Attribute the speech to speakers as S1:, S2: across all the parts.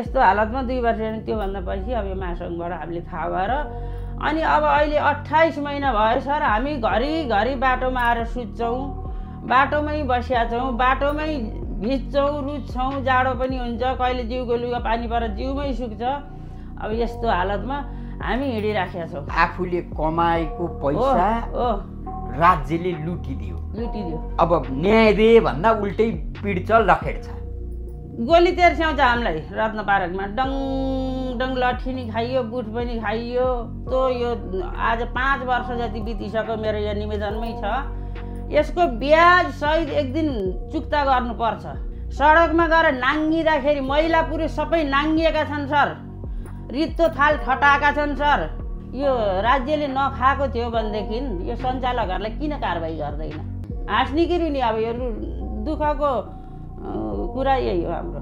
S1: यस्तो हालतमा 2 वर्ष त्योभन्दा पछि अब यो महासङ्घबाट हामीले थाहा भएर अनि अब अहिले 28 महिना भयो सर, हामी घरिघरि बाटोमा आएर सुत्छौँ, बाटोमै बसिया छौँ, बाटोमै भिज्छौँ, रुच्छौँ, जाडो पनि हुन्छ, कहिले जिउको लुगा पानी परेर जिउमै सुक्छ। अब यस्तो हालतमा हामी हिँडिराखेका छौँ।
S2: आफूले कमाएको पैसा राज्यले लुटिदियो। अब न्याय दे भन्दा उल्टै पिड्छ लखेड्छ।
S1: गोली तेर्स्याउँछ हामीलाई रत्न पार्कमा, डङ डङ लट्ठी नि खाइयो, बुट पनि खाइयो। तो यो आज 5 वर्ष जति बितिसक्यो, मेरो यो निवेदनमै छ, यसको ब्याज सहित एक दिन चुक्ता गर्नुपर्छ। सडकमा गएर नाङ्गिँदाखेरि महिला पुरुष सबै नाङ्गिएका छन् सर, रित्तो थाल ठटाएका छन् सर। यो राज्यले नखाएको थियो भनेदेखि यो सञ्चालकहरूलाई किन कारबाही गर्दैन? हाँस्ने कि रुनी? अब यो दुःखको कुरा यही हो हाम्रो।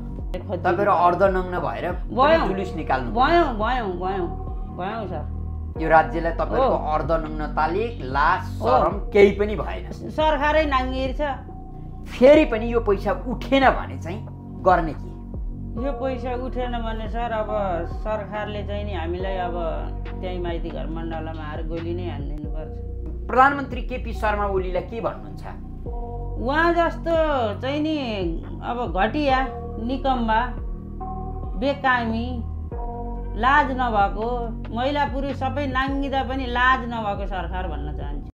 S2: तपाईहरु अर्धनग्न भएर जुलुस निकाल्नु
S1: भयौँ सर।
S2: यो राज्यलाई तपाईहरुको अर्धनग्नताले लाज शरम केही पनि भएन।
S1: सरकारै नाङ्गिएर छ।
S2: फेरि पनि यो पैसा उठेन भने चाहिँ गर्ने के?
S1: यो पैसा उठेन भने सर अब सरकारले चाहिँ नि हामीलाई अब त्यही माइती घर मण्डलमा आएर गोली नै हानिदिनु पर्छ।
S2: प्रधानमन्त्री केपी शर्मा ओलीलाई के भन्नुहुन्छ?
S1: उहाँ जस्तो चाहिँ नि अब घटिया, निकम्बा, बेकामी, लाज नभएको, महिला पुरुष सबै नाङ्गिँदा पनि लाज नभएको सरकार भन्न चाहन्छु।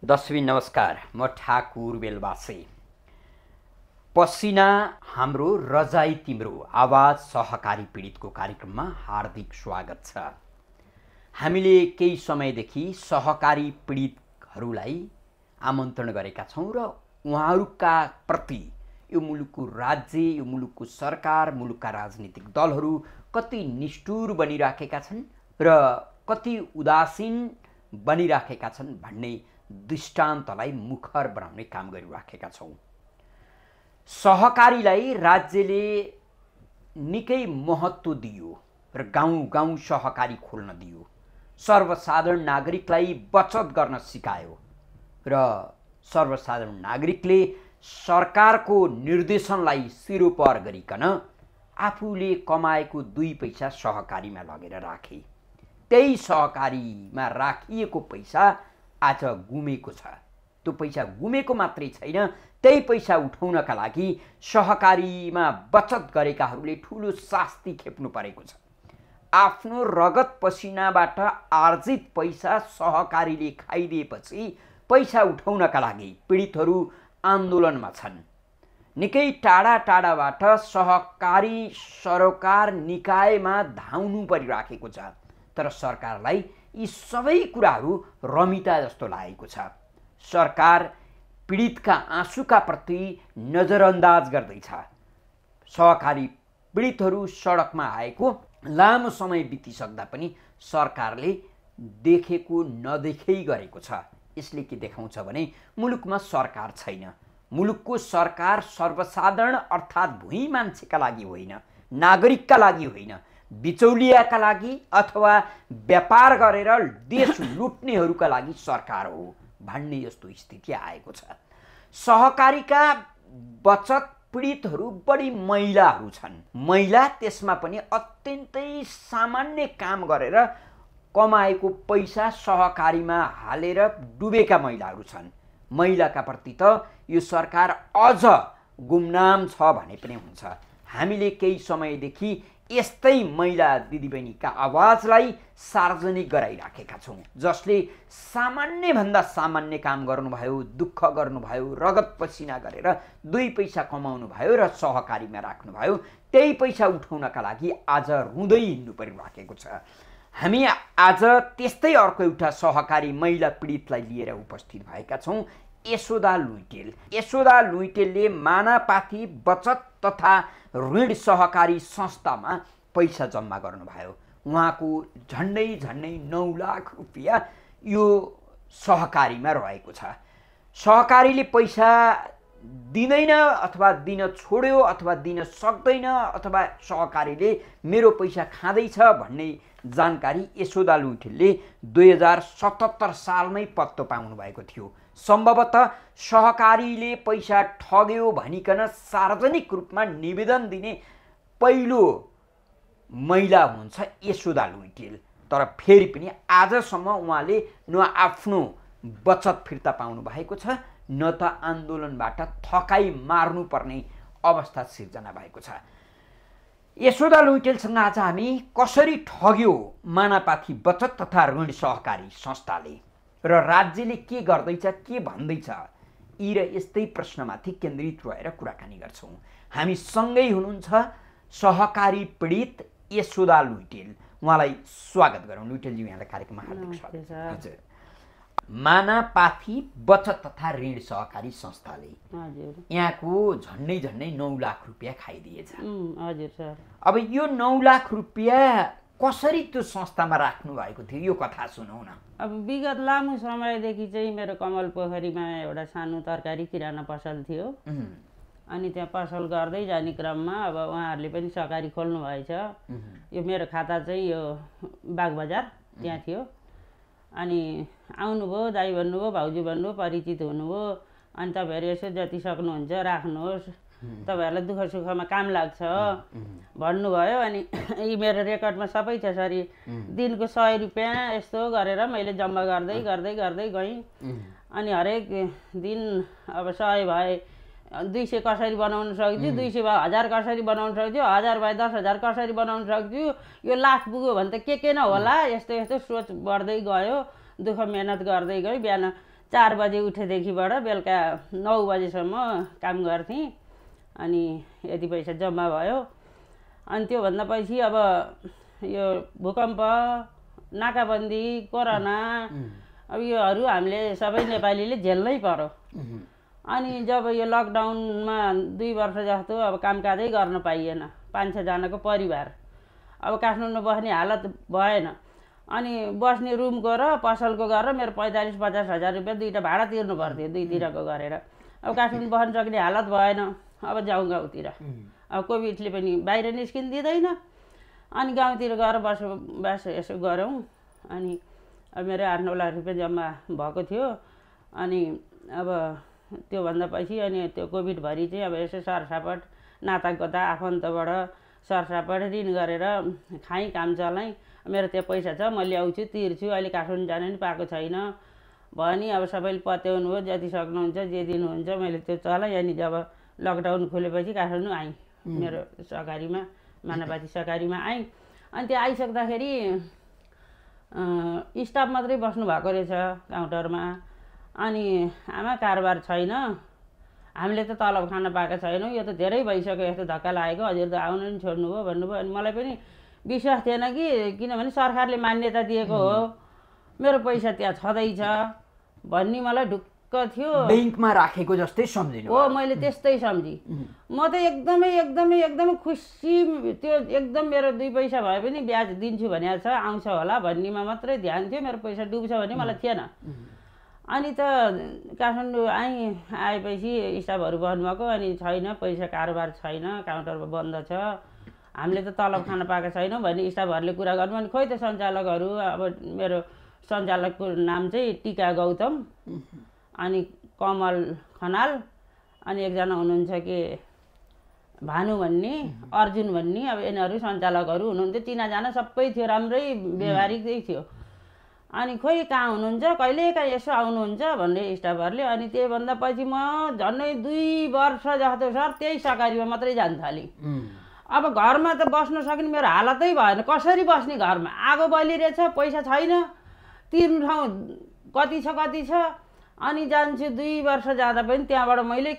S2: दर्शक नमस्कार, म ठाकुर बेलबासी। पसिना हाम्रो रजाई तिम्रो आवाज सहकारी पीडितको कार्यक्रममा हार्दिक स्वागत छ। हामीले केही समयदेखि सहकारी पीडितहरूलाई आमन्त्रण गरेका छौँ र उहाँहरूका प्रति यो मुलुकको राज्य, यो मुलुकको सरकार, मुलुकका राजनीतिक दलहरू कति निष्ठुर बनिराखेका छन् र कति उदासीन बनिराखेका छन् भन्ने दृष्टान्तलाई मुखर बनाउने काम गरिराखेका छौँ। सहकारीलाई राज्यले निकै महत्त्व दियो र गाउँ गाउँ सहकारी खोल्न दियो, सर्वसाधारण नागरिकलाई बचत गर्न सिकायो र सर्वसाधारण नागरिकले सरकारको निर्देशनलाई सिरोपर गरिकन आफूले कमाएको 2 पैसा सहकारीमा लगेर राखे। त्यही सहकारीमा राखिएको पैसा आज गुमेको छ। त्यो पैसा गुमेको मात्रै छैन, त्यही पैसा उठाउनका लागि सहकारीमा बचत गरेकाहरूले ठुलो शास्ति खेप्नु परेको छ। आफ्नो रगत पसिनाबाट आर्जित पैसा सहकारीले खाइदिएपछि पैसा उठाउनका लागि पीडितहरू आन्दोलनमा छन्। निकै टाढा टाढाबाट सहकारी सरोकार निकायमा धाउनु परिराखेको छ, तर सरकारलाई यी सबै कुराहरू रमिता जस्तो लागेको छ। सरकार पीडितका आँसुका प्रति नजरअन्दाज गर्दैछ। सहकारी पीडितहरू सडकमा आएको लामो समय बितिसक्दा पनि सरकारले देखेको नदेखेै गरेको छ। यसले के देखाउँछ भने मुलुकमा सरकार छैन। मुलुकको सरकार सर्वसाधारण अर्थात् भुइँ मान्छेका लागि होइन, नागरिकका लागि होइन, बिचौलियाका लागि अथवा व्यापार गरेर देश लुट्नेहरूका लागि सरकार हो भन्ने यस्तो स्थिति आएको छ। सहकारीका बचत पीडितहरू बढी महिलाहरू छन्। महिला त्यसमा पनि अत्यन्तै सामान्य काम गरेर कमाएको पैसा सहकारीमा हालेर डुबेका महिलाहरू छन्। महिलाका प्रति त यो सरकार अझ गुमनाम छ भने पनि हुन्छ। हामीले केही समयदेखि यस्तै महिला दिदीबहिनीका आवाजलाई सार्वजनिक गराइराखेका छौँ, जसले सामान्यभन्दा सामान्य काम गर्नुभयो, दुःख गर्नुभयो, रगत पसिना गरेर 2 पैसा कमाउनु भयो र सहकारीमा राख्नुभयो। त्यही पैसा उठाउनका लागि आज रुँदै हिँड्नु परिराखेको छ। हामी आज त्यस्तै अर्को एउटा सहकारी महिला पीडितलाई लिएर उपस्थित भएका छौँ, यशोदा लुइटेल। यशोदा लुइटेलले मानापाथी बचत तथा ऋण सहकारी संस्थामा पैसा जम्मा गर्नुभयो। उहाँको झन्डै 9 लाख रुपियाँ यो सहकारीमा रहेको छ। सहकारीले पैसा दिँदैन अथवा दिन छोड्यो अथवा दिन सक्दैन अथवा सहकारीले मेरो पैसा खाँदैछ भन्ने जानकारी यशोदा लुइटेलले 2077 सालमै पत्तो पाउनु भएको थियो। सम्भवतः सहकारीले पैसा ठग्यो भनिकन सार्वजनिक रूपमा निवेदन दिने पहिलो महिला हुनुहुन्छ यशोदा लुइटेल। तर फेरि पनि आजसम्म उहाँले न आफ्नो बचत फिर्ता पाउनु भएको छ न त आन्दोलनबाट थकाइ मार्नुपर्ने अवस्था सिर्जना भएको छ। यशोदा लुइटेलसँग आज हामी कसरी ठग्यो मानापाथी बचत तथा ऋण सहकारी संस्थाले र राज्यले के गर्दैछ के भन्दैछ, यी र यस्तै प्रश्नमाथि केन्द्रित रहेर कुराकानी गर्छौँ। हामी सँगै हुनुहुन्छ सहकारी पीडित यशोदा लुइटेल। उहाँलाई स्वागत गरौँ। लुइटेलजी, यहाँलाई कार्यक्रममा हार्दिक स्वागत। हजुर, मानापाथी बचत तथा ऋण सहकारी संस्थाले यहाँको झन्डै 9 लाख रुपियाँ खाइदिएछ।
S1: हजुर सर।
S2: अब यो 9 लाख रुपियाँ कसरी त्यो संस्थामा राख्नु भएको थियो, यो कथा सुनौ न।
S1: अब विगत लामो समयदेखि चाहिँ मेरो कमल पोखरीमा एउटा सानो तरकारी किराना पसल थियो। अनि त्यहाँ पसल गर्दै जाने क्रममा अब उहाँहरूले पनि सहकारी खोल्नु भएछ। यो मेरो खाता चाहिँ यो बागबजार त्यहाँ थियो। अनि आउनुभयो, दाइ भन्नुभयो, भाउजू भन्नुभयो, परिचित हुनुभयो। अनि तपाईँहरू यसो जति सक्नुहुन्छ राख्नुहोस्, तपाईँहरूलाई दुःख सुखमा काम लाग्छ भन्नुभयो। अनि यी मेरो रेकर्डमा सबै छ सरी। दिनको 100 रुपियाँ यस्तो गरेर मैले जम्मा गर्दै गर्दै गर्दै गएँ। अनि हरेक दिन अब 100 भए 200 कसरी बनाउन सक्छु, 200 भए 1000 कसरी बनाउन सक्छु, 1000 भए 10,000 कसरी बनाउन सक्छु, यो लाख पुग्यो भने त के न होला, यस्तो यस्तो सोच बढ्दै गयो। दुःख मेहनत गर्दै गएँ। बिहान 4 बजे उठेदेखिबाट बेलुका 9 बजेसम्म काम गर्थेँ। अनि यति पैसा जम्मा भयो। अनि त्योभन्दा पछि अब यो भूकम्प, नाकाबन्दी, कोरोना, अब योहरू हामीले सबै नेपालीले झेल्नै पर्यो। अनि जब यो लकडाउनमा 2 वर्ष जस्तो अब कामकाजै गर्न पाइएन, 5-6 जनाको परिवार, अब काठमाडौँमा बस्ने हालत भएन। अनि बस्ने रुमको र पसलको गरेर मेरो 45-50 हजार रुपियाँ दुईवटा भाडा तिर्नु पर्थ्यो, दुईतिरको गरेर। अब काठमाडौँ बस्न सक्ने हालत भएन। अब जाउँ गाउँतिर। अब कोभिडले पनि बाहिर निस्किन दिँदैन। अनि गाउँतिर गएर बसोबास यसो गरौँ। अनि अब मेरो 8-9 लाख रुपियाँ जम्मा भएको थियो। अनि अब त्योभन्दा पछि अनि त्यो कोभिडभरि चाहिँ अब यसो सरसापट नातागोता आफन्तबाट सरसापट ऋण गरेर खाएँ, काम चलाएँ। मेरो त्यो पैसा छ, म ल्याउँछु, तिर्छु। अहिले काठमाडौँ जान नि पाएको छैन भनी अब सबैले पत्याउनु हो, जति सक्नुहुन्छ जे दिनुहुन्छ मैले त्यो चलाएँ। अनि जब लकडाउन खुलेपछि काठमाडौँ आएँ, मेरो सहकारीमा, मानापाती सहकारीमा आएँ। अनि त्यो आइसक्दाखेरि स्टाफ मात्रै बस्नु भएको रहेछ काउन्टरमा। अनि आमा कारोबार छैन, हामीले त तलब खान पाएका छैनौँ, यो त धेरै भइसक्यो, यस्तो धक्का लागेको, हजुर त आउनु नि छोड्नुभयो भन्नुभयो। अनि मलाई पनि विश्वास थिएन कि, किनभने सरकारले मान्यता दिएको हो, मेरो पैसा त्यहाँ छँदैछ भन्ने मलाई ढुक्क थियो।
S2: ब्याङ्कमा राखेको जस्तै सम्झिनु
S1: हो, मैले त्यस्तै सम्झेँ। म त एकदमै एकदमै एकदमै खुसी। त्यो एकदम मेरो 2 पैसा भए पनि ब्याज दिन्छु भने छ, आउँछ होला भन्नेमा मात्रै ध्यान थियो। मेरो पैसा डुब्छ भन्ने मलाई थिएन। अनि त काठमाडौँ आएपछि स्टाफहरू भन्नुभएको, अनि छैन पैसा, कारोबार छैन, काउन्टरमा बन्द छ, हामीले त तलब खान पाएका छैनौँ भन्ने स्टाफहरूले कुरा गर्नु। अनि खोइ त सञ्चालकहरू, अब मेरो सञ्चालकको नाम चाहिँ टिका गौतम, अनि कमल खनाल, अनि एकजना हुनुहुन्छ के भानु भन्ने, अर्जुन भन्ने। अब यिनीहरू सञ्चालकहरू हुनुहुन्थ्यो, चिनाजाना सबै थियो, राम्रै व्यवहारिकै थियो। अनि खोइ कहाँ हुनुहुन्छ, कहिलेकाहीँ यसो आउनुहुन्छ भन्ने स्टाफहरूले। अनि त्योभन्दा पछि म झन्डै 2 वर्ष जस्तो सर त्यही सहकारीमा मात्रै जान थालेँ। अब घरमा त बस्न सक्ने मेरो हालतै भएन। कसरी बस्ने घरमा? आगो बलिरहेछ, पैसा छैन, तिर्नु ठाउँ कति छ। अनि जान्छु 2 वर्ष जाँदा पनि त्यहाँबाट मैले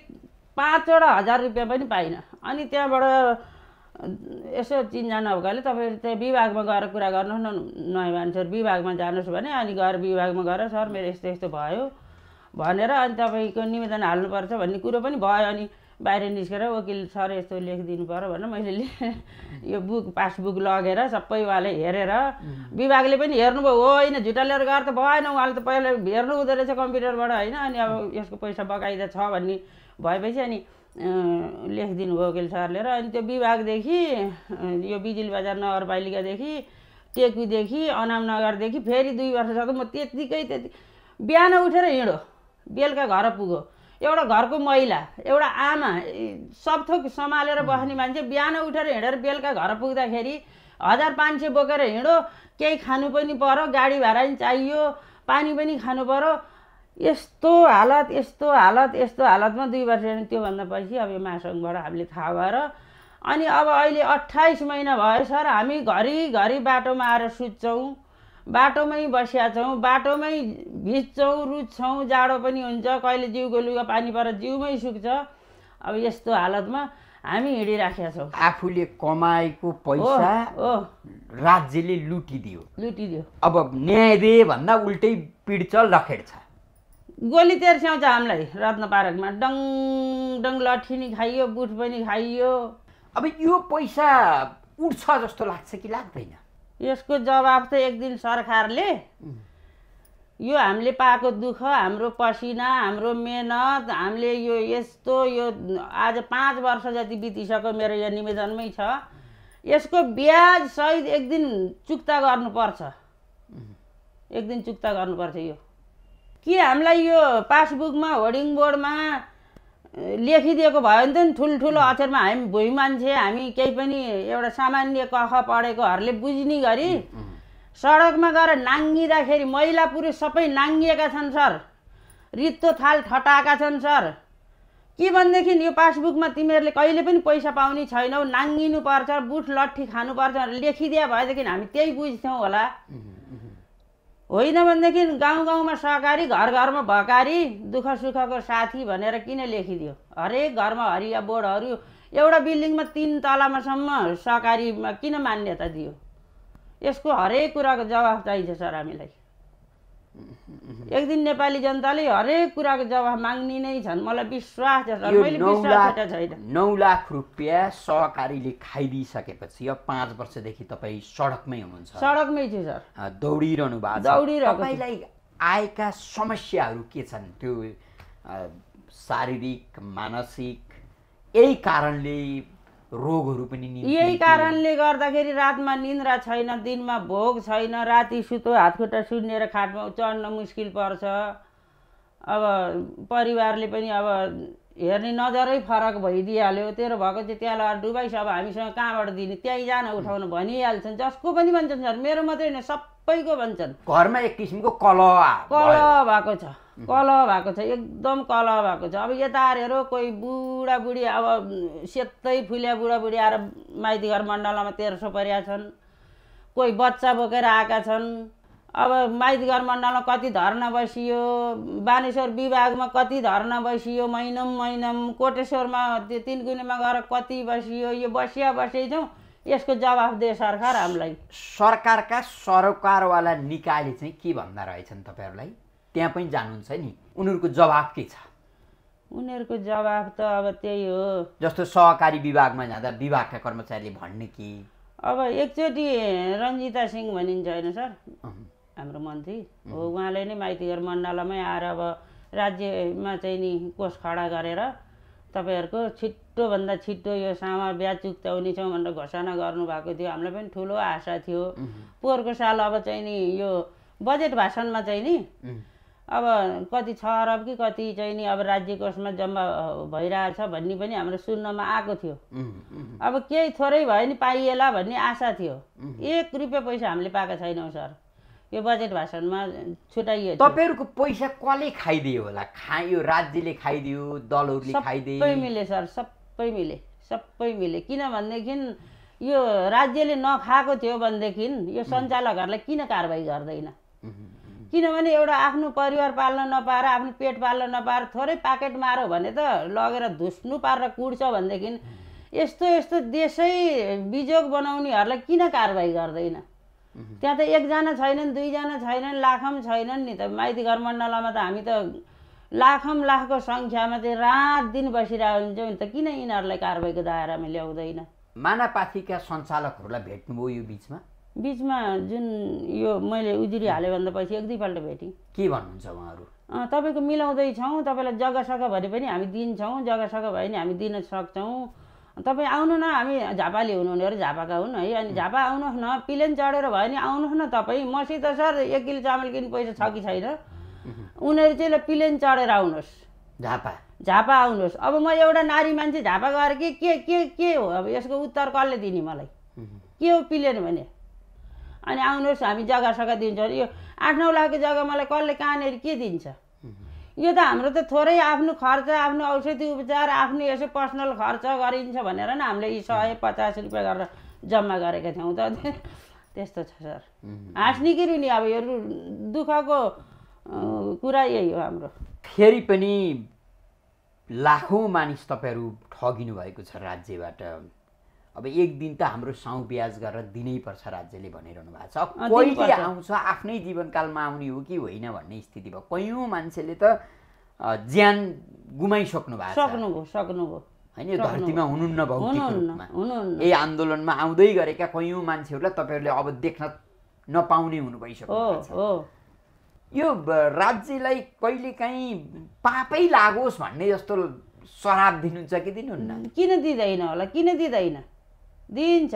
S1: 5वटा 1000 रुपियाँ पनि पाइनँ। अनि त्यहाँबाट यसो चिनजान भएकाले तपाईँ त्यहाँ विभागमा गएर कुरा गर्नुहोस् न, नयाँ मान्छेहरू विभागमा जानुहोस् भने। अनि गएर विभागमा गएर सर मेरो यस्तो यस्तो भयो भनेर अनि तपाईँको निवेदन हाल्नुपर्छ भन्ने कुरो पनि भयो। अनि बाहिर निस्केर वकिल सर यस्तो लेखिदिनु पर्यो भनेर मैले यो बुक पासबुक लगेर सबैवाले हेरेर विभागले पनि हेर्नुभयो होइन झुटा लिएर गएर त भएन उहाँले त पहिला हेर्नु हुँदो रहेछ कम्प्युटरबाट होइन अनि अब यसको पैसा बकाइदा छ भन्ने भएपछि अनि लेखिदिनु भयो वकिल सरले र अनि त्यो विभागदेखि यो बिजुली बजार नगरपालिकादेखि टेकुदेखि अनामनगरदेखि फेरि 2 वर्षसम्म म त्यति बिहान उठेर हिँडो बेलुका घर पुग्यो एउटा घरको महिला एउटा आमा सब थोक सम्हालेर बस्ने मान्छे बिहान उठेर हिँडेर बेलुका घर पुग्दाखेरि 1500 बोकेर हिँडो केही खानु पनि पर्यो गाडी भाडा पनि चाहियो पानी पनि खानु पर्यो यस्तो हालतमा 2 वर्ष त्योभन्दा पछि अब यो महासङ्घबाट हामीले थाहा भएर अनि अब अहिले 28 महिना भयो सर हामी घरिघरि बाटोमा आएर सुत्छौँ बाटोमै बसिया छौँ बाटोमै भिज्छौँ रुच्छौँ जाडो पनि हुन्छ कहिले जिउको लुगा पानी पर जिउमै सुक्छ अब यस्तो हालतमा हामी हिँडिराखेका छौँ
S2: आफूले कमाएको पैसा राज्यले लुटिदियो अब न्याय दे भन्दा उल्टै पिड्चल रखेड्छ
S1: गोली तेर्स्याउँछ हामीलाई रत्न पार्कमा डङ लट्ठी नि खाइयो बुट पनि खाइयो
S2: अब यो पैसा उठ्छ जस्तो लाग्छ कि लाग्दैन
S1: यसको जवाब त एक दिन सरकारले यो हामीले पाएको दुःख हाम्रो पसिना हाम्रो मेहनत हामीले यो यस्तो यो आज 5 वर्ष जति बितिसक्यो मेरो यो निवेदनमै छ यसको ब्याज सहित एक दिन चुक्ता गर्नुपर्छ यो कि हामीलाई यो पासबुकमा होर्डिङ बोर्डमा लेखिदिएको भयो भने त ठुल्ठुलो अक्षरमा हामी भुइँ मान्छे हामी केही पनि एउटा सामान्य कख पढेकोहरूले बुझ्ने गरी सडकमा गएर नाङ्गिँदाखेरि महिला पुरुष सबै नाङ्गिएका छन् सर रित्तो थाल ठटाएका छन् सर के भनेदेखि यो पासबुकमा तिमीहरूले कहिले पनि पैसा पाउने छैनौ नाङ्गिनु पर्छ बुट लट्ठी खानुपर्छ भनेर लेखिदिया भएदेखि हामी त्यही बुझ्थ्यौँ होला होइन भनेदेखि गाउँमा सहकारी घरमा भकारी दुःख सुखको साथी भनेर किन लेखिदियो हरेक घरमा हरिया बोर्डहरू एउटा बिल्डिङमा 3 तलामासम्म सहकारीमा किन मान्यता दियो यसको हरेक कुराको जवाफ चाहिन्छ सर हामीलाई एक दिन नेपाली जनताले हरेक कुराको जवाफ माग्ने नै छन् मलाई विश्वास छ सर मैले विश्वास छैन
S2: 9 लाख रुपैयाँ सहकारीले खाइदिइसकेपछि अब 5 वर्षदेखि तपाईँ सडकमै हुनुहुन्छ
S1: सडकमै छु सर
S2: दौडिरहनु भएको छ तपाईलाई आएका समस्याहरू के छन् त्यो शारीरिक मानसिक यही कारणले रोगहरू पनि
S1: यही कारणले गर्दाखेरि रातमा निन्द्रा छैन दिनमा भोग छैन राति सुतो हातखुट्टा सुन्नेर खाटमा चढ्न मुस्किल पर्छ अब परिवारले पनि अब हेर्ने नजरै फरक भइदिइहाल्यो तेरो भएको चाहिँ त्यहाँ लगाएर डुबाइस अब हामीसँग कहाँबाट दिने त्यहीँ जान उठाउन भनिहाल्छन् जसको पनि भन्छन् सर मेरो मात्रै होइन सबैको भन्छन्
S2: घरमा एक किसिमको कलह
S1: भएको छ एकदम कलह भएको छ अब यता हेरेर कोही बुढाबुढी अब सेतै फुल्या बुढाबुढी आएर माइती घर मण्डलमा 1300 परेका छन् कोही बच्चा बोकेर आएका छन् अब माइती घर मण्डलमा कति धर्ना बसियो बानेश्वर विभागमा कति धर्ना बसियो महिनम कोटेश्वरमा त्यो 3 गुनेमा गएर कति बसियो यो बसै छौँ यसको जवाफ दे सरकार हामीलाई
S2: सरकारका सरकारवाला निकायले चाहिँ के भन्दा रहेछन् तपाईहरुलाई त्यहाँ पनि जानुहुन्छ नि उनीहरुको जवाफ के छ
S1: उनीहरुको जवाफ त अब त्यही हो
S2: जस्तो सहकारी विभागमा जाँदा विभागका कर्मचारीले भन्ने कि
S1: अब एकचोटी रञ्जिता सिंह भनिन्छ हैन सर हाम्रो मन्त्री हो उहाँले नै माइतीघर मण्डलमै आएर अब राज्यमा चाहिँ नि कोष खडा गरेर तपाईहरुको छिट्टो भन्दा छिट्टो यो सामा ब्याज चुक्ताउने छौं भनेर घोषणा गर्नु भएको थियो हामीलाई पनि ठुलो आशा थियो पोहोरको साल अब चाहिँ नि यो बजेट भाषणमा चाहिँ नि अब कति 6 अरब कि कति चाहिँ नि अब राज्य कोषमा जम्मा भइरहेछ भन्ने पनि हाम्रो सुन्नमा आएको थियो अब केही थोरै भयो नि पाइएला भन्ने आशा थियो 1 रुपैयाँ पैसा हामीले पाएका छैनौं सर यो बजेट भाषणमा छुटाइयो
S2: तपाईहरुको पैसा कसले खाइदियो होला खायो राज्यले खाइदियो दलहरुले खाइदिए
S1: सबै मिले सर सबै मिले किन भन्देखि यो राज्यले नखाएको थियो भन्देखि यो सञ्चालकहरुलाई किन कारबाही गर्दैन किनभने एउटा आफ्नो परिवार पाल्न नपाएर आफ्नो पेट पाल्न नपाएर थोरै पाकेट मारो भने त लगेर धुस्नु पारेर कुड्छ भन्देखि यस्तो देशै बिजोग बनाउनेहरुलाई किन कारबाही गर्दैन त्यहाँ त 1 जना छैनन् 2 जना छैनन् लाखम छैनन् नि त माइती घर मण्डलमा त हामी त लाखौँ लाखको सङ्ख्यामा चाहिँ रात दिन बसिरहेको हुन्छ भने त किन यिनीहरूलाई कारबाहीको दायरामा ल्याउँदैन?
S2: मानापाथीका सञ्चालकहरूलाई भेट्नुभयो यो बिचमा?
S1: बिचमा जुन यो मैले उजुरी हालेँ भन्दा पछि एक दुईपल्ट भेटेँ।
S2: के भन्नुहुन्छ उहाँहरू?
S1: तपाईँको मिलाउँदैछौँ, तपाईँलाई जग्गा सग्गा भने पनि हामी दिन्छौँ, जग्गा सग्गा भए पनि हामी दिन सक्छौँ, तपाईँ आउनु न, हामी झापाले हुनुहुने अरे झापाका हुन् है, अनि झापा आउनुहोस् न, प्लेन चढेर भयो भने आउनुहोस् न तपाईँ, मसित सर 1 किलो चामल किन्ने पैसा छ कि छैन, उनीहरू चाहिँ ल प्लेन चढेर आउनुहोस्, झापा आउनुहोस्। अब म एउटा नारी मान्छे झापा गएर के हो अब यसको उत्तर कसले दिने मलाई? के हो प्लेन भने? अनि आउनुहोस् हामी जग्गा सग्गा दिन्छौँ। यो 8-9 लाखको जग्गा मलाई कसले कहाँनिर के दिन्छ? यो त हाम्रो त थोरै आफ्नो खर्च, आफ्नो औषधि उपचार, आफ्नो यसो पर्सनल खर्च गरिन्छ भनेर नि हामीले यी 150 रुपियाँ गरेर जम्मा गरेका थियौँ त। त्यस्तो छ सर, हाँस्ने कि रुनी अब यो दुःखको कुरा यही हो हाम्रो।
S2: फेरि पनि लाखौँ मानिस तपाईँहरू ठगिनु भएको छ राज्यबाट। अब एक दिन त हाम्रो साउ ब्याज गरेर दिनै पर्छ राज्यले भनिरहनु भएको छ। कहिले आउँछ, आफ्नै जीवनकालमा आउने हो कि होइन भन्ने स्थिति भयो। कयौँ मान्छेले त ज्यान गुमाइसक्नु भएको
S1: सक्नुभयो
S2: होइन, यो धरतीमा हुनुहुन्न भौतिक रूपमा। यही आन्दोलनमा आउँदै गरेका कयौँ मान्छेहरूलाई तपाईँहरूले अब देख्न नपाउने हुनु भइसक्नु भएको छ। यो राज्यलाई कहिलेकाहीँ पापै लागोस् भन्ने जस्तो श्राप दिनुहुन्छ कि दिनुहुन्न?
S1: किन दिँदैन होला, किन दिँदैन? दिन्छ।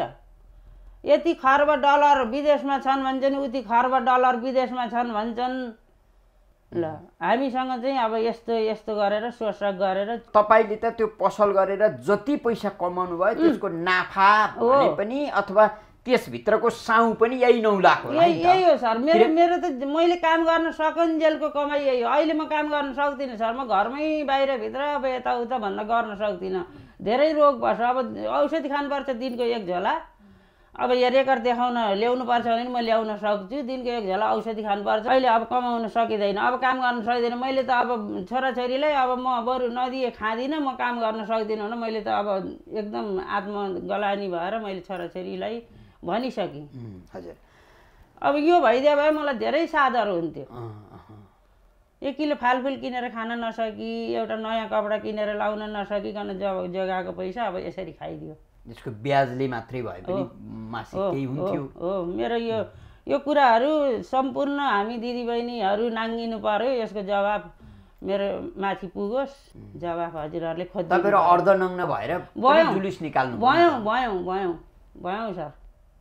S1: यति खर्ब डलर विदेशमा छन् भन्छन्, उति खर्ब डलर विदेशमा छन् भन्छन्। ल हामीसँग चाहिँ अब यस्तो यस्तो गरेर शोषक गरेर
S2: तपाईँले त त्यो पसल गरेर जति पैसा कमाउनु भयो त्यसको नाफा भने पनि अथवा त्यसभित्रको साउ पनि यही 9 लाख हो।
S1: यही हो सर, मेरो त मैले काम गर्न सकन्जेलको कमाइ यही हो। अहिले म काम गर्न सक्दिनँ सर, म घरमै बाहिरभित्र अब यताउता भन्न गर्न सक्दिनँ। धेरै रोग भएछ, अब औषधि खानुपर्छ दिनको 1 झोला। अब यहाँ रेकर्ड देखाउन ल्याउनु पर्छ भने म ल्याउन सक्छु, दिनको 1 झोला औषधि खानुपर्छ। अहिले अब कमाउन सकिँदैन, अब काम गर्न सकिँदैन। मैले त अब छोराछोरीलाई अब म बरु नदिए खाँदिनँ, म काम गर्न सक्दिनँ भने मैले त अब एकदम आत्मगलानी भएर मैले छोराछोरीलाई भनिसकेँ।
S2: हजुर,
S1: अब यो भइदियो भए मलाई धेरै सादर हुन्थ्यो। 1 किलो फालफुल किनेर खान नसकी, एउटा नयाँ कपडा किनेर लाउन नसकिकन जग्गाको पैसा अब यसरी खाइदियो।
S2: यसको ब्याजले मात्रै भए पनि मासिक केही हुन्थ्यो।
S1: हो, मेरो यो कुराहरू सम्पूर्ण हामी दिदीबहिनीहरू नाङ्गिनु पर्यो। यसको जवाब मेरो माथि पुगोस्, जवाब हजुरहरूले खोज्नु।
S2: तपाईँहरू अर्धनग्न भएर जुलुस निकाल्नु
S1: भयौँ सर।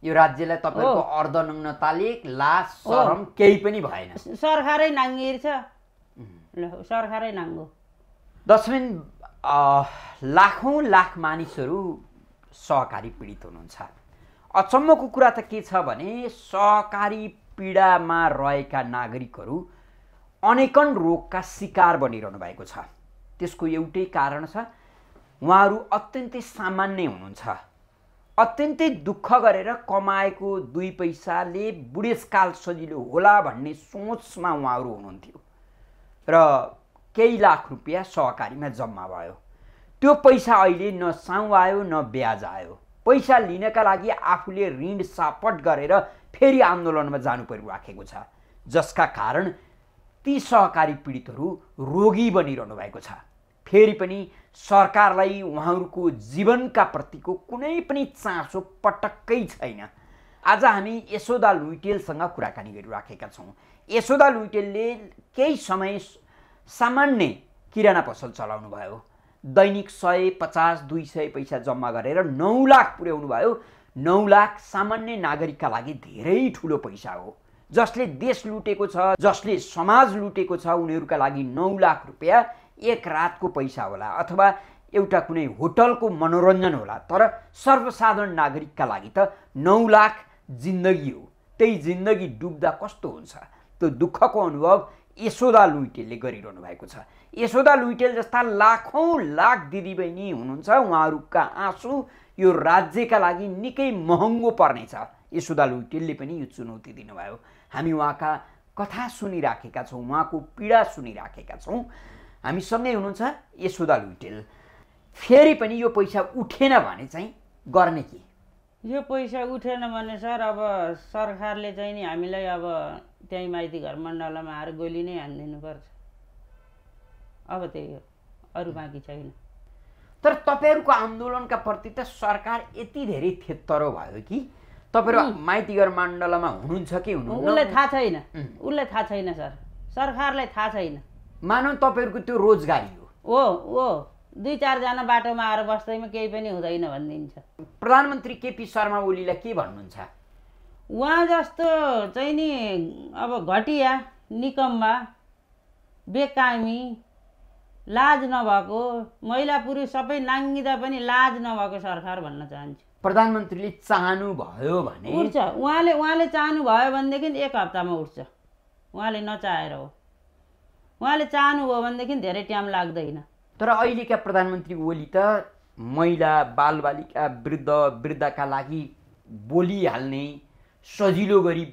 S2: यो राज्यलाई तपाईँको अर्धनग्नताले लाज शरम केही पनि भएन।
S1: सरकारै नाङ्गिन्छ, सरकारै नाङ्गो।
S2: दशमेन लाखौँ लाख मानिसहरू सहकारी पीडित हुनुहुन्छ। अचम्मको कुरा त के छ भने सहकारी पीडामा रहेका नागरिकहरू अनेकन रोगका शिकार बनिरहनु भएको छ। त्यसको एउटै कारण छ, उहाँहरू अत्यन्तै सामान्य हुनुहुन्छ। अत्यन्तै दुःख गरेर कमाएको 2 पैसाले बुढेसकाल सजिलो होला भन्ने सोचमा उहाँहरू हुनुहुन्थ्यो र केही लाख रुपियाँ सहकारीमा जम्मा भयो। त्यो पैसा अहिले न साउ आयो न ब्याज आयो। पैसा लिनका लागि आफूले ऋण सापट गरेर फेरि आन्दोलनमा जानु परिराखेको छ, जसका कारण ती सहकारी पीडितहरू रोगी बनिरहनु भएको छ। फेरि पनि सरकारलाई उहाँहरूको जीवनका प्रतिको कुनै पनि चासो पटक्कै छैन। आज हामी यशोदा लुइटेलसँग कुराकानी गरिराखेका छौँ। यशोदा लुइटेलले केही समय सामान्य किराना पसल चलाउनु भयो। दैनिक 150-200 पैसा जम्मा गरेर 9 लाख पुर्याउनु भयो। 9 लाख सामान्य नागरिकका लागि धेरै ठुलो पैसा हो। जसले देश लुटेको छ, जसले समाज लुटेको छ, उनीहरूका लागि 9 लाख रुपियाँ एक रातको पैसा होला अथवा एउटा कुनै होटलको मनोरञ्जन होला। तर सर्वसाधारण नागरिकका लागि त 9 लाख जिन्दगी हो। त्यही जिन्दगी डुब्दा कस्तो हुन्छ, त्यो दुःखको अनुभव यशोदा लुइटेलले गरिरहनु भएको छ। यशोदा लुइटेल जस्ता लाखौँ लाख दिदीबहिनी हुनुहुन्छ, उहाँहरूका आँसु यो राज्यका लागि निकै महँगो पर्नेछ। यशोदा लुइटेलले पनि यो चुनौती दिनुभयो। हामी उहाँका कथा सुनिराखेका छौँ, उहाँको पीडा सुनिराखेका छौँ। हामीसँगै हुनुहुन्छ यशोदा लुइटेल। फेरि पनि यो पैसा उठेन भने चाहिँ गर्ने के?
S1: यो पैसा उठेन भने सर अब सरकारले चाहिँ नि हामीलाई अब त्यही माइती घर मण्डलमा आएर गोली नै हानिदिनुपर्छ। अब त्यही हो, अरू बाँकी छैन।
S2: तर तपाईँहरूको आन्दोलनका प्रति त सरकार यति धेरै थेत्तरो भयो कि तपाईँहरू माइतीघर मण्डलमा हुनुहुन्छ कि हुनुहुन्न?
S1: उसलाई थाहा छैन, उसलाई थाहा छैन सर, सरकारलाई थाहा छैन।
S2: मानौ तपाईँहरूको त्यो रोजगारी
S1: हो हो 2-4 जना बाटोमा आएर बस्दैमा केही पनि हुँदैन भनिदिन्छ।
S2: प्रधानमन्त्री केपी शर्मा ओलीलाई के भन्नुहुन्छ?
S1: उहाँ जस्तो चाहिँ नि अब घटिया, निकम्मा, बेकामी, लाज नभएको, महिला पुरुष सबै नाङ्गिँदा पनि लाज नभएको सरकार भन्न चाहन्छु।
S2: प्रधानमन्त्रीले चाहनु भयो भने
S1: उठ्छ, उहाँले चाहनु भयो भनेदेखि 1 हप्तामा उठ्छ। उहाँले नचाहेर हो, उहाँले चाहनु भयो भनेदेखि धेरै टाइम लाग्दैन।
S2: तर अहिलेका प्रधानमन्त्री ओली त महिला बालबालिका वृद्ध वृद्धका लागि बोलिहाल्ने, सजिलो गरी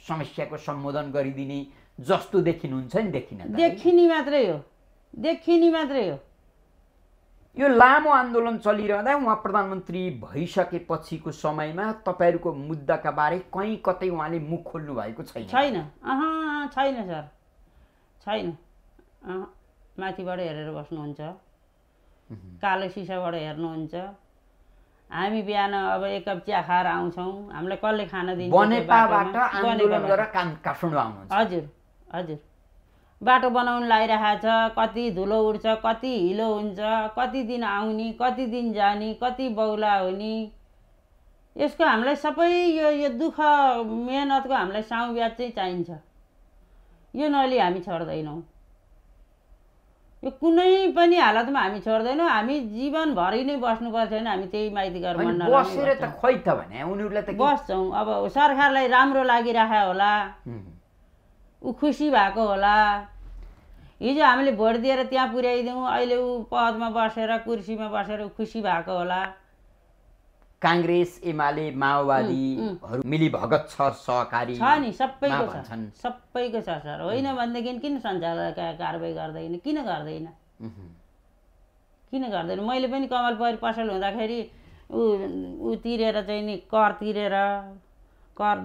S2: समस्याको सम्बोधन गरिदिने जस्तो देखिनुहुन्छ नि?
S1: देखिने मात्रै हो, देखिने मात्रै हो।
S2: यो लामो आन्दोलन चलिरहँदा उहाँ प्रधानमन्त्री भइसकेपछिको समयमा तपाईँहरूको मुद्दाका बारे कहीँ कतै उहाँले मुख खोल्नु भएको छैन?
S1: छैन, छैन सर, छैन। माथिबाट हेरेर बस्नुहुन्छ, कालो सिसाबाट हेर्नुहुन्छ। हामी बिहान अब 1 कप चिया खाएर आउँछौँ, हामीलाई कसले खान दिन्छ?
S2: बनेपाबाट आन्दोलन गरेर काठमाडौँ आउनुहुन्छ?
S1: हजुर हजुर। बाटो बनाउनु लागिरहेको छ, कति धुलो उड्छ, कति हिलो हुन्छ, कति दिन आउने, कति दिन जाने, कति बौला हुने। यसको हामीलाई सबै यो दुःख मेहनतको हामीलाई साउ ब्याज चाहिँ चाहिन्छ। यो नलि हामी छोड्दैनौँ, यो कुनै पनि हालतमा हामी छोड्दैनौँ। हामी जीवनभरि नै बस्नुपर्छ भने हामी त्यही माइतीघर मण्डलमा
S2: बसेर त खै त भने उनीहरूलाई त
S1: बस्छौँ। अब सरकारलाई राम्रो लागिरहेको होला, ऊ खुसी भएको होला। हिजो हामीले भोट दिएर त्यहाँ पुर्याइदिउँ, अहिले ऊ पदमा बसेर कुर्सीमा बसेर खुसी भएको होला।
S2: काङ्ग्रेस एमाले माओवादीहरू मिलीभगत छ, सहकारी
S1: छ नि, सबैको छ, सबैको छ सर। होइन भनेदेखि किन सञ्चालक कारबाही गर्दैन? किन गर्दैन? किन गर्दैन? मैले पनि कमल परी पसल हुँदाखेरि ऊ तिरेर चाहिँ नि कर तिरेर, कर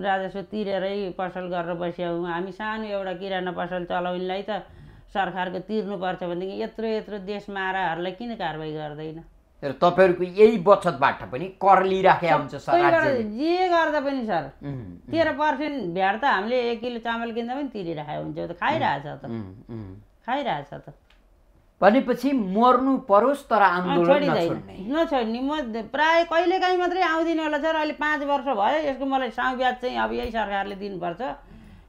S1: राजस्व तिरेरै पसल गरेर बस्यौँ। हामी सानो एउटा किराना पसल चलाउनेलाई त सरकारको तिर्नुपर्छ भनेदेखि यत्रो यत्रो देशमाराहरूलाई किन कारबाही गर्दैन?
S2: र तपाईँहरूको यही बचतबाट पनि कर लिइराखेका हुन्छ सरकारले?
S1: जे गर्दा पनि सर 13% भ्याट त हामीले 1 किलो चामल किन्दा पनि तिरिराखेको हुन्छ। त खाइरहेछ त, खाइरहेछ त।
S2: भनेपछि मर्नु परोस् तर आन्दोलन
S1: नछोड्ने। म प्रायः कहिलेकाहीँ मात्रै आउँदिनँ होला सर। अहिले 5 वर्ष भयो यसको। मलाई साउ ब्याज चाहिँ अब यही सरकारले दिनुपर्छ।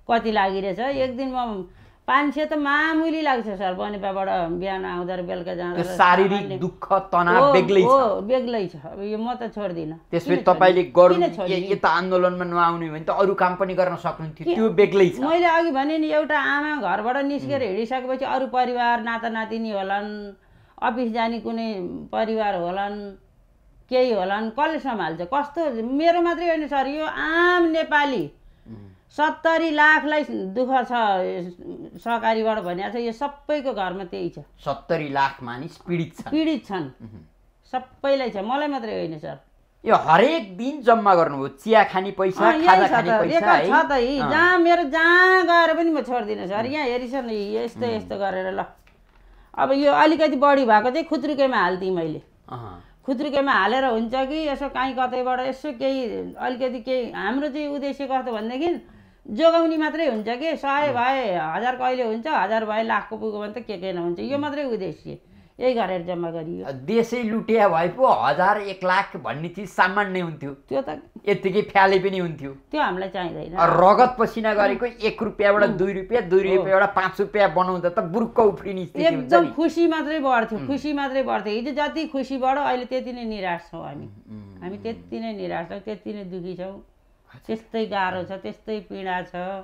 S1: कति लागिरहेछ? एक दिन म 500 त मामुली लाग्छ सर। बनेपाबाट बिहान आउँदा र बेलुका जाँदा
S2: शारीरिक दुःख तनाव बेग्लै छ।
S1: बेग्लै छ। अब यो म त छोड्दिनँ।
S2: त्यसपछि तपाईले गर्नु यता आन्दोलनमा नआउने भने त अरू काम पनि गर्न सक्नुहुन्थ्यो, त्यो बेग्लै छ।
S1: मैले अघि भने नि एउटा आमा घरबाट निस्केर हिँडिसकेपछि अरू परिवार नाता नातिनी होलान्, अफिस जाने कुनै परिवार होलान्, केही होलान्, कसले सम्हाल्छ? कस्तो मेरो मात्रै होइन सर, यो आम नेपाली 70 लाखलाई दुःख छ सहकारीबाट भनिएको छ। यो सबैको घरमा त्यही छ।
S2: 70 लाख मानिस
S1: पीडित छन्। सबैलाई छ, मलाई मात्रै होइन सर।
S2: यो हरेक दिन जम्मा गर्नुभयो, चिया खाने पैसा, खाजा खाने पैसा
S1: छ त। जहाँ मेरो जहाँ गएर पनि म छोड्दिनँ सर। यहाँ हेरिस न, यस्तो यस्तो गरेर ल। अब यो अलिकति बढी भएको चाहिँ खुत्रुकेमा हाल्थेँ मैले। खुत्रुकेमा हालेर हुन्छ कि यसो काहीँ कतैबाट यसो केही अलिकति केही। हाम्रो चाहिँ उद्देश्य कस्तो भनेदेखि जोगाउने मात्रै हुन्छ कि 100 भए 1000 कहिले हुन्छ, 1000 भए लाखको पुग्यो भने त के नहुन्छ। यो मात्रै उद्देश्य, यही गरेर जम्मा गरियो।
S2: देशै लुटिया भए पो 1000 1 लाख भन्ने चिज सामान्य हुन्थ्यो।
S1: त्यो त
S2: यतिकै फ्याले पनि हुन्थ्यो।
S1: त्यो हामीलाई चाहिँदैन।
S2: रगत पसिना गरेको 1 रुपियाँबाट 2 रुपियाँ, 2 रुपियाँबाट 5 रुपियाँ बनाउँदा त बुर्क उफ्रिने स्थिति हुन्छ।
S1: एकदम खुसी मात्रै बढ्थ्यो, खुसी मात्रै बढ्थ्यो। हिजो जति खुसी बढ्यो अहिले त्यति नै निराश छौँ हामी। हामी त्यति नै निराश छौँ, त्यति नै दुःखी छौँ। त्यस्तै गाह्रो छ, त्यस्तै पीडा छ।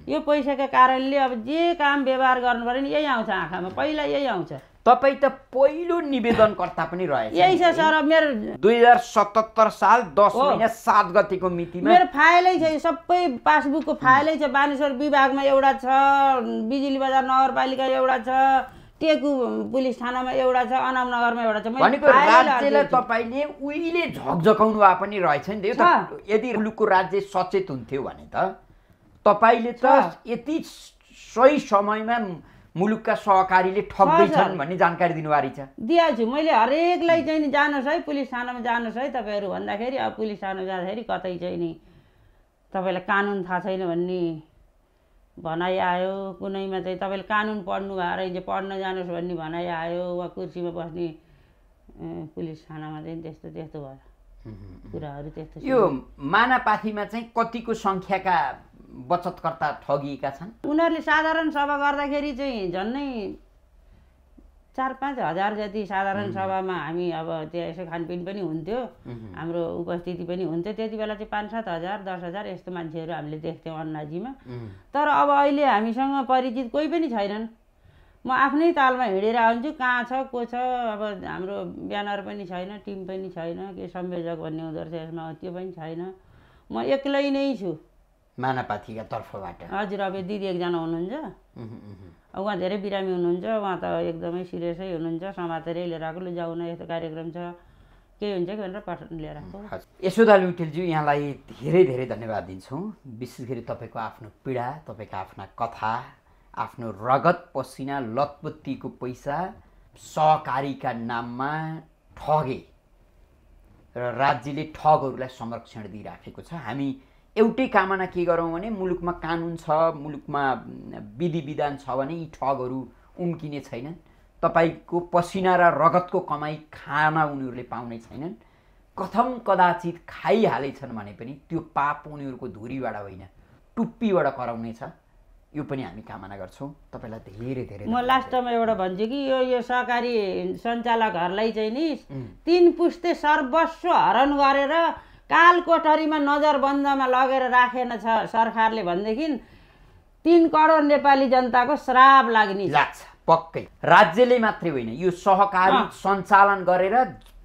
S1: यो पैसाका कारणले अब जे काम व्यवहार गर्नु पर्यो नि यही आउँछ आँखामा, पहिला यही आउँछ।
S2: तपाईँ त पहिलो निवेदनकर्ता पनि रहेछ।
S1: यही छ सर। मेरो
S2: 2077 साल 10 महिना 7 गतेको मितिमा
S1: मेरो फाइलै छ, सबै पासबुकको फाइलै छ। बानेश्वर विभागमा एउटा छ, बिजुली बजार नगरपालिका एउटा छ, टेकु पुलिस थानामा एउटा छ, अनामनगरमा एउटा छ।
S2: भनेको राज्यलाई तपाईले उहिले झकझकाउनु भए पनि रहेछ नि। यदि मुलुकको राज्य सचेत हुन्थ्यो भने त तपाईले त यति सही समयमा मुलुकका सहकारीले ठग्दैछन् भन्ने जानकारी दिनुभएको छ।
S1: दिएको छु मैले, हरेकलाई चाहिँ नि जानुहोस् है पुलिस थानामा जानुहोस् है तपाईँहरू भन्दाखेरि अब पुलिस थानामा जाँदाखेरि कतै चाहिँ नि तपाईँलाई कानुन थाहा छैन भन्ने भनाइ आयो, कुनैमा चाहिँ तपाईँले कानुन पढ्नु भएर चाहिँ पढ्न जानुहोस् भन्ने भनाइ आयो, वा कुर्सीमा बस्ने पुलिस थानामा चाहिँ त्यस्तो त्यस्तो भयो कुराहरू। त्यस्तो
S2: यो मानापाथीमा चाहिँ कतिको सङ्ख्याका बचतकर्ता ठगिएका छन्?
S1: उनीहरूले साधारण सभा गर्दाखेरि चाहिँ झन्नै 4-5 हजार जति साधारण सभामा हामी अब त्यहाँ यसो खानपिन पनि हुन्थ्यो, हाम्रो उपस्थिति पनि हुन्थ्यो। त्यति बेला चाहिँ 5-7 हजार 10 हजार यस्तो मान्छेहरू हामीले देख्थ्यौँ अन्नाजीमा। तर अब अहिले हामीसँग परिचित कोही पनि छैनन्। म आफ्नै तालमा हिँडेर आउँछु, कहाँ छ को छ, अब हाम्रो ब्यानर पनि छैन, टिम पनि छैन, के संयोजक भन्ने हुँदो रहेछ यसमा त्यो पनि छैन, म एक्लै नै छु
S2: मानापाथीका तर्फबाट।
S1: हजुर, अब दिदी एकजना हुनुहुन्छ, अब उहाँ धेरै बिरामी हुनुहुन्छ, उहाँ त एकदमै सिरियसै हुनुहुन्छ, समातेरै लिएर आएको, लु जाउन यस्तो कार्यक्रम छ केही हुन्छ कि भनेर पठाउनु लिएर आएको।
S2: यशोदा लुइटेलज्यू, यहाँलाई धेरै धेरै धन्यवाद दिन्छौँ। विशेष गरी तपाईँको आफ्नो पीडा, तपाईँका आफ्ना कथा, आफ्नो रगत पसिना लतपत्तीको पैसा सहकारीका नाममा ठगे र राज्यले ठगहरूलाई संरक्षण दिइराखेको छ। हामी एउटै कामना के गरौँ भने मुलुकमा कानुन छ, मुलुकमा विधि विधान छ भने यी ठगहरू उम्किने छैनन्। तपाईँको पसिना र रगतको कमाई खान उनीहरूले पाउने छैनन्। कथम कदाचित खाइहालेछन् भने पनि त्यो पाप उनीहरूको धुरीबाट होइन टुप्पीबाट कराउनेछ, यो पनि हामी कामना गर्छौँ। तपाईँलाई धेरै धेरै
S1: म लास्टमा एउटा भन्छु कि यो सहकारी सञ्चालकहरूलाई चाहिँ नि 3 पुस्ते सर्वस्व हरण गरेर कालकोठरीमा नजरबन्दमा लगेर राखेन छ सरकारले भनेदेखि 3 करोड नेपाली जनताको श्राप लाग्ने
S2: लाग्छ पक्कै। राज्यले मात्रै होइन, यो सहकारी सञ्चालन गरेर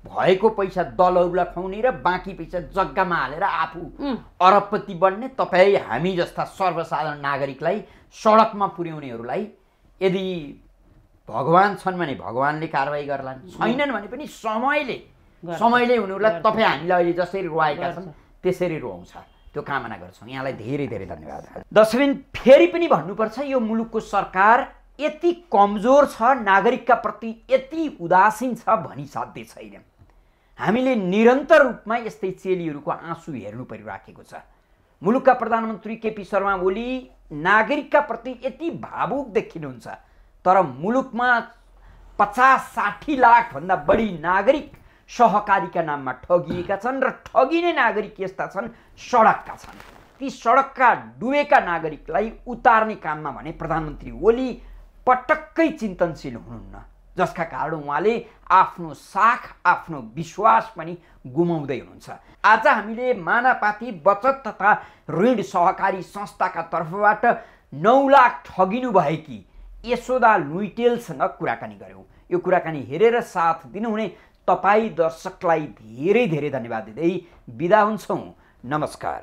S2: भएको पैसा दलहरूलाई खुवाउने र बाँकी पैसा जग्गामा हालेर आफू अरबपति बन्ने तपाईँ हामी जस्ता सर्वसाधारण नागरिकलाई सडकमा पुर्याउनेहरूलाई यदि भगवान छन् भने भगवानले कारवाही गर्लान्, छैनन् भने पनि समयले उनीहरूलाई तपाईँ हामीलाई अहिले जसरी रुवाएका छन् त्यसरी रुवाउँछ। त्यो कामना गर्छौँ। यहाँलाई धेरै धेरै धन्यवाद। दर्शकबिन, फेरि पनि भन्नुपर्छ, यो मुलुकको सरकार यति कमजोर छ, नागरिकका प्रति यति उदासीन छ भनी साध्य छैन। हामीले निरन्तर रूपमा यस्तै चेलीहरूको आँसु हेर्नु परिराखेको छ। मुलुकका प्रधानमन्त्री केपी शर्मा ओली नागरिकका प्रति यति भावुक देखिनुहुन्छ, तर मुलुकमा 50-60 लाख भन्दा बढी नागरिक सहकारीका नाममा ठगिएका छन् र ठगिने नागरिक यस्ता छन् सडकका छन्। ती सडकका डुबेका नागरिकलाई उतार्ने काममा भने प्रधानमन्त्री ओली पटक्कै चिन्तनशील हुनुहुन्न, जसका कारण उहाँले आफ्नो साख आफ्नो विश्वास पनि गुमाउँदै हुनुहुन्छ। आज हामीले मानापाती बचत तथा ऋण सहकारी संस्थाका तर्फबाट 9 लाख ठगिनु भएकी यशोदा लुइटेलसँग कुराकानी गऱ्यौँ। यो कुराकानी हेरेर साथ दिनुहुने तपाईँ दर्शकलाई धेरै धेरै धन्यवाद दिँदै बिदा हुन्छौँ। नमस्कार।